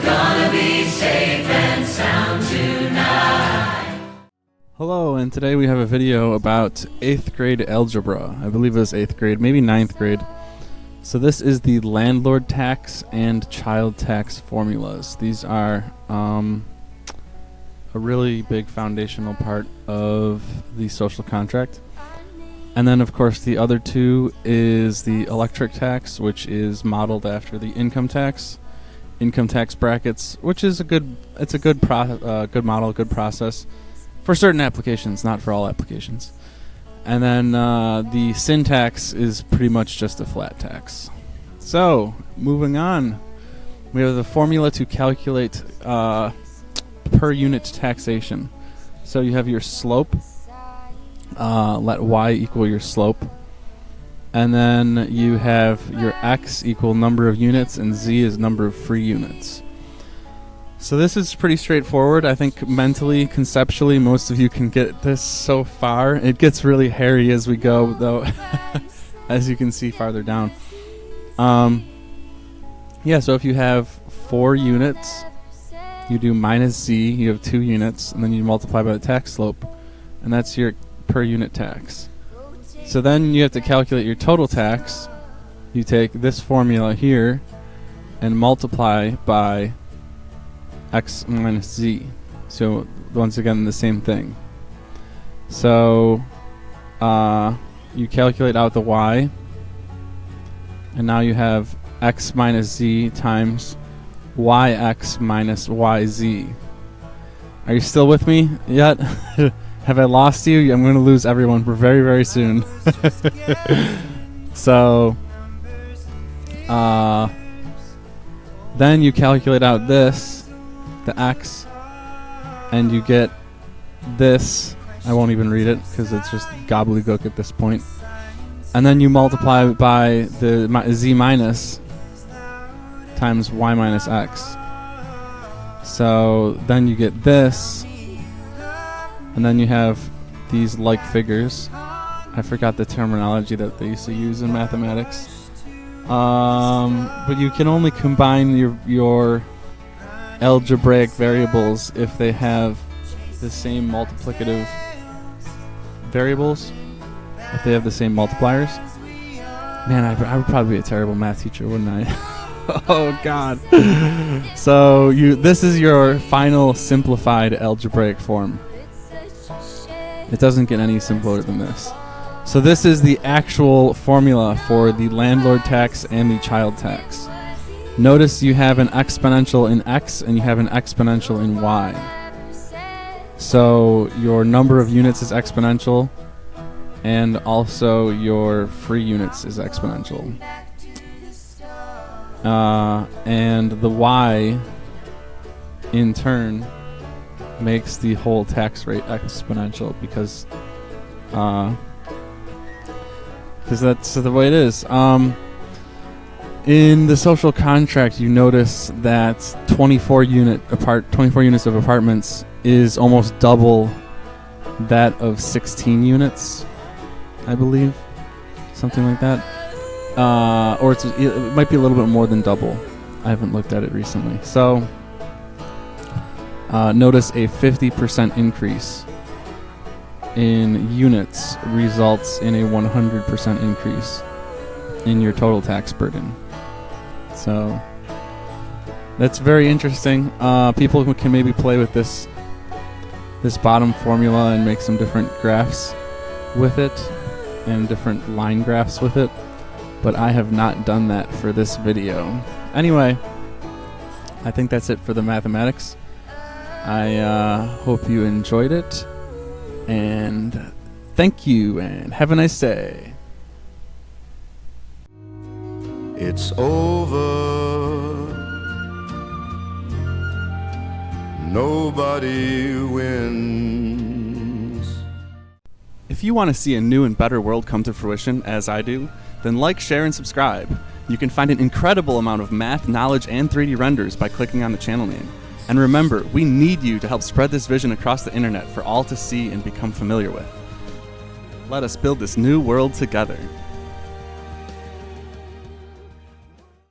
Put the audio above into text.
gonna be safe and sound tonight. Hello, and today we have a video about 8th grade algebra. I believe it was 8th grade, maybe 9th grade. So this is the landlord tax and child tax formulas. These are a really big foundational part of the social contract. And then, of course, the other two is the electric tax, which is modeled after the income tax brackets, which is a good model, good process for certain applications, not for all applications. And then the sin tax is pretty much just a flat tax. So, moving on, we have the formula to calculate per unit taxation. So you have your slope. Let y equal your slope. And then you have your x equal number of units and z is number of free units. So this is pretty straightforward. I think mentally, conceptually, most of you can get this so far. It gets really hairy as we go, though, as you can see farther down. Yeah, so if you have 4 units, you do minus z, you have 2 units, and then you multiply by the tax slope, and that's your per unit tax. So then you have to calculate your total tax. You take this formula here and multiply by x minus z. So once again, the same thing. So you calculate out the y, and now you have x minus z times yx minus yz. Are you still with me yet? Have I lost you? I'm going to lose everyone for very, very soon. So then you calculate out this, the x, and you get this. I won't even read it because it's just gobbledygook at this point. And then you multiply by the z minus times y minus x. So then you get this, and then you have these like figures. I forgot the terminology that they used to use in mathematics. But you can only combine your algebraic variables if they have the same multiplicative variables, if they have the same multipliers. Man, I would probably be a terrible math teacher, wouldn't I? Oh God. So this is your final simplified algebraic form. It doesn't get any simpler than this. So this is the actual formula for the landlord tax and the child tax. Notice you have an exponential in x and you have an exponential in y. So your number of units is exponential, and also your free units is exponential. And the y, in turn, makes the whole tax rate exponential because that's the way it is. In the social contract, you notice that 24 units of apartments is almost double that of 16 units, I believe, something like that. Or it might be a little bit more than double. I haven't looked at it recently. So notice a 50% increase in units results in a 100% increase in your total tax burden. So that's very interesting. People can maybe play with this bottom formula and make some different graphs with it and different line graphs with it, but I have not done that for this video. Anyway, I think that's it for the mathematics. I hope you enjoyed it, and thank you, and have a nice day. It's over. Nobody wins. If you want to see a new and better world come to fruition, as I do, then like, share, and subscribe. You can find an incredible amount of math, knowledge, and 3D renders by clicking on the channel name. And remember, we need you to help spread this vision across the internet for all to see and become familiar with. Let us build this new world together.